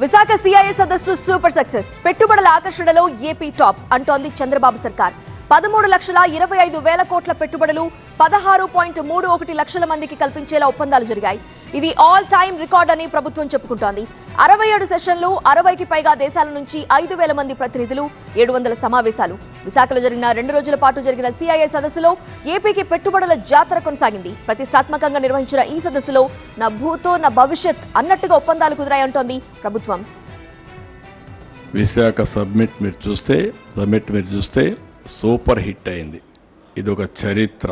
Visakha CIA సదస్సు super success. పెట్టుబడుల ఆకర్షణలో AP top అంటోంది చంద్రబాబు సర్కార్. 13,25,000 కోట్ల పెట్టుబడులు 16.31 లక్షల మందికి కల్పించేలా ఒప్పందాలు జరిగాయి. ఇది ఆల్ టైమ్ రికార్డ్ అని ప్రభుత్వం చెప్పుకుంటోంది. 67 సెషన్లు, 60కి పైగా దేశాల నుంచి 5,000 మంది ప్రతినిధులు, 700 సమావేశాలు. విశాఖలో జరిగిన 2 రోజుల పాటు జరిగిన సిఐఏ సదస్సులో ఏపీకి పెట్టుబడుల జాతర కొనసాగింది. ప్రతిష్టాత్మకంగా నిర్వహించిన ఈ సదస్సులో నా భూతో నా భవిష్యత్ అన్నట్టుగా ఒప్పందాలు కుదిరాయంటోంది ప్రభుత్వం. విశాఖ సబ్మిట్ మీరు చూస్తే సూపర్ హిట్ అయింది. ఇదొక చరిత్ర,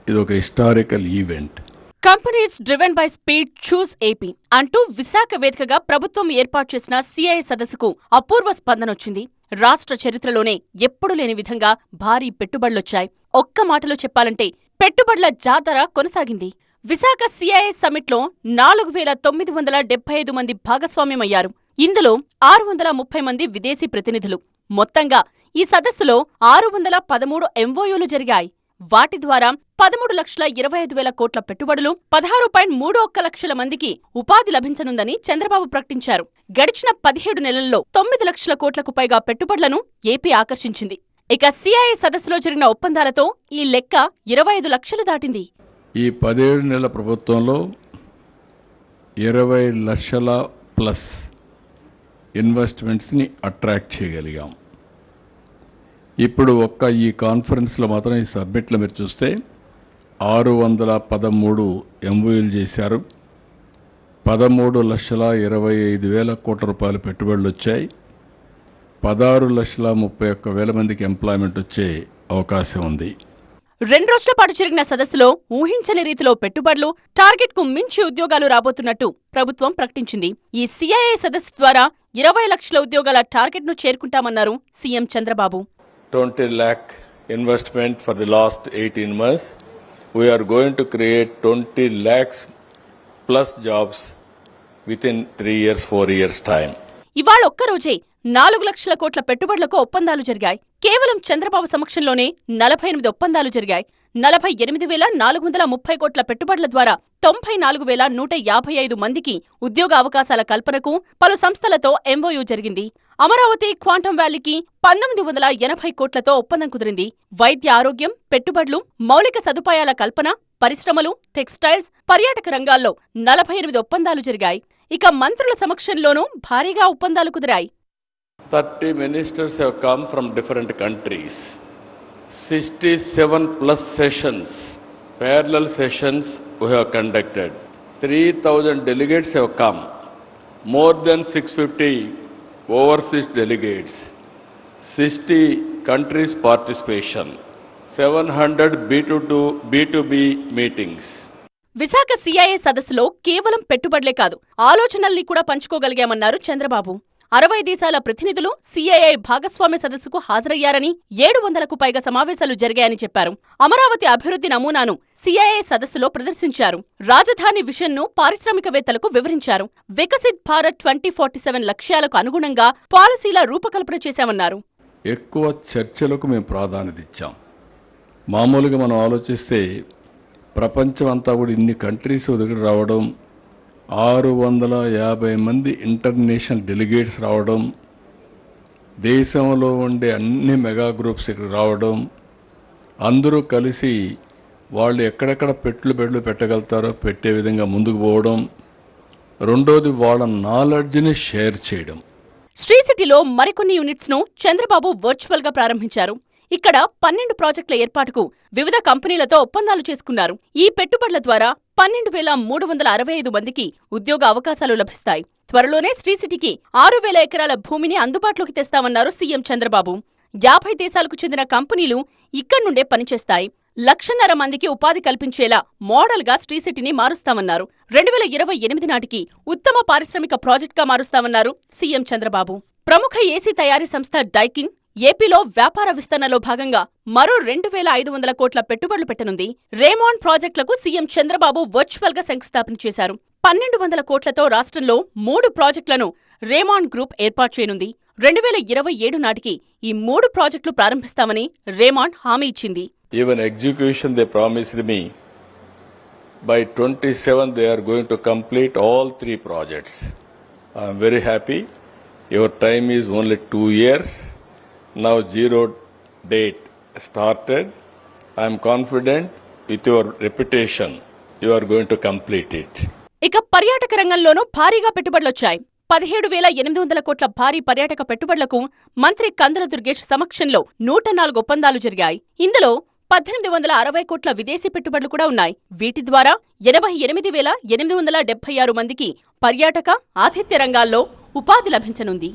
ఇదొక historical event. Companies driven by speed choose AP అంటూ విశాఖ వేదికగా ప్రభుత్వం ఏర్పాటు చేసిన సిఐఏ సదస్సుకు అపూర్వ స్పందనొచ్చింది. రాష్ట్ర చరిత్రలోనే ఎప్పుడు లేని విధంగా భారీ పెట్టుబడులొచ్చాయి. ఒక్క మాటలో చెప్పాలంటే పెట్టుబడుల జాతర కొనసాగింది. విశాఖ సిఐఏ సమ్మిట్లో 4,975 మంది భాగస్వామ్యమయ్యారు. ఇందులో 630 మంది విదేశీ ప్రతినిధులు. మొత్తంగా ఈ సదస్సులో 613 ఎంఓయూలు జరిగాయి. వాటి ద్వారా 13,25,000 కోట్ల పెట్టుబడులు, 16.31 లక్షల మందికి ఉపాధి లభించనుందని చంద్రబాబు ప్రకటించారు. గడిచిన 17 నెలల్లో 9 లక్షల కోట్లకు పైగా పెట్టుబడులను ఏపీ ఆకర్షించింది. ఇక సిఐఏ సదస్సులో జరిగిన ఒప్పందాలతో ఈ లెక్క 25 లక్షలు దాటింది. ఈ 17 నెలల ప్రభుత్వంలో 20 లక్షల ప్లస్ ఇన్వెస్ట్మెంట్స్ని అట్రాక్ట్ చేయగలిగాం. ఇప్పుడు ఈ కాన్ఫరెన్స్లో మాత్రం ఈ సబ్మిట్లో మీరు చూస్తే 613 ఎంఓయూలు చేశారు. 13,25,000 కోట్ల రూపాయల పెట్టుబడులు వచ్చాయి. 16,31,000 మందికి ఎంప్లాయ్మెంట్ వచ్చే అవకాశం ఉంది. 2 రోజుల పాటు జరిగిన సదస్సులో ఊహించని రీతిలో పెట్టుబడులు, టార్గెట్ కు మించి ఉద్యోగాలు రాబోతున్నట్టు ప్రభుత్వం ప్రకటించింది. ఈ సిఐఏ సదస్సు ద్వారా 20 లక్షల ఉద్యోగాల టార్గెట్ ను చేరుకుంటామన్నారు CM Chandrababu. 20 lakh investment for the last 18 months. We are going to create 20 lakhs plus jobs within 3 years, 4 years time. ఇవాళ ఒక్కరోజే 4 లక్షల కోట్ల పెట్టుబడులకు ఒప్పందాలు జరిగాయి. కేవలం చంద్రబాబు సమక్షంలోనే 48 ఒప్పందాలు జరిగాయి. 48,430 కోట్ల పెట్టుబడుల ద్వారా 94,155 మందికి ఉద్యోగ అవకాశాల కల్పనకు పలు సంస్థలతో ఎంఓయూ జరిగింది. అమరావతి, క్వాంటమ్ వ్యాలీకి 1980 కోట్లతో ఒప్పందం కుదిరింది. వైద్య ఆరోగ్యం, పెట్టుబడులు, మౌలిక సదుపాయాల కల్పన, పరిశ్రమలు, టెక్స్టైల్స్, పర్యాటక రంగాల్లో 48 ఒప్పందాలు జరిగాయి. ఇక మంత్రుల సమక్షంలోనూ భారీగా ఒప్పందాలు కుదిరాయి. 30 ministers have come from different countries. 67 plus sessions, parallel sessions we have conducted. 3,000 delegates have come. More than 650 overseas delegates. 60 countries participation. 700 B2B meetings. Visakha CIA సదస్సులో కేవలం పెట్టుబడులే కాదు, ఆలోచనల్ని కూడా పంచుకోగలిగామన్నారు చంద్రబాబు. 60 దేశాల ప్రతినిధులు సిఐఏ భాగస్వామ్య సదస్సుకు హాజరయ్యారని, 700కు పైగా సమావేశాలు జరిగాయని చెప్పారు. అమరావతి అభివృద్ధి నమూనాను సిఐఏ సదస్సులో ప్రదర్శించారు. రాజధాని విషన్ను పారిశ్రామికవేత్తలకు వివరించారు. వికసిత్ భారత్ 2047 లక్ష్యాలకు అనుగుణంగా పాలసీల రూపకల్పన చేశామన్నారు. ఎక్కువ చర్చలకు మేము ప్రాధాన్యత ఇచ్చాం. మామూలుగా మనం ఆలోచిస్తే ప్రపంచం అంతా కూడా ఇన్ని కంట్రీస్ దగ్గర రావడం, 650 మంది ఇంటర్నేషనల్ డెలిగేట్స్ రావడం, దేశంలో ఉండే అన్ని మెగా గ్రూప్స్ ఇక్కడ రావడం, అందరూ కలిసి వాళ్ళు ఎక్కడెక్కడ పెట్టుబడులు పెట్టగలుగుతారో పెట్టే విధంగా ముందుకు పోవడం, రెండోది వాళ్ళ నాలెడ్జ్ని షేర్ చేయడం. శ్రీ సిటీలో మరికొన్ని యూనిట్స్ ను చంద్రబాబు వర్చువల్ గా ప్రారంభించారు. ఇక్కడ 12 ప్రాజెక్టుల ఏర్పాటుకు వివిధ కంపెనీలతో ఒప్పందాలు చేసుకున్నారు. ఈ పెట్టుబడుల ద్వారా 12,365 మందికి ఉద్యోగ అవకాశాలు లభిస్తాయి. త్వరలోనే శ్రీ సిటీకి 6,000 ఎకరాల భూమిని అందుబాటులోకి తెస్తామన్నారు సీఎం చంద్రబాబు. 50 దేశాలకు చెందిన కంపెనీలు ఇక్కడి నుండే పనిచేస్తాయి. 1,50,000 మందికి ఉపాధి కల్పించేలా మోడల్ గా శ్రీ సిటీని మారుస్తామన్నారు. 2028 నాటికి ఉత్తమ పారిశ్రామిక ప్రాజెక్టుగా మారుస్తామన్నారు సీఎం చంద్రబాబు. ప్రముఖ ఏసీ తయారీ సంస్థ డైకిన్ ఏపీలో వ్యాపార విస్తరణలో భాగంగా మరో 2,500 కోట్ల పెట్టుబడులు పెట్టనుంది. రేమాండ్ ప్రాజెక్టులకు సీఎం చంద్రబాబు వర్చువల్ గా శంకుస్థాపన చేశారు. 1,200 కోట్లతో రాష్ట్రంలో 3 ప్రాజెక్టులను రేమాండ్ గ్రూప్ ఏర్పాటు చేయనుంది. 2027 నాటికి ఈ 3 ప్రాజెక్టులు ప్రారంభిస్తామని రేమాండ్ హామీ ఇచ్చింది. Even execution they promised me. By 27 they are going to complete all 3 projects. I'm very happy. Your time is only 2 years. Now zero date started. I'm confident with your reputation, you are going to complete it. ఇక పర్యాటక రంగంలోనూ భారీగా పెట్టుబడులొచ్చాయి. 17,800 కోట్ల భారీ పర్యాటక పెట్టుబడులకు మంత్రి కందుల దుర్గేష్ సమక్షంలో 104 ఒప్పందాలు జరిగాయి. ఇందులో 1860 కోట్ల విదేశీ పెట్టుబడులు కూడా ఉన్నాయి. వీటి ద్వారా 88,876 మందికి పర్యాటక, ఆతిథ్య రంగాల్లో ఉపాధి లభించనుంది.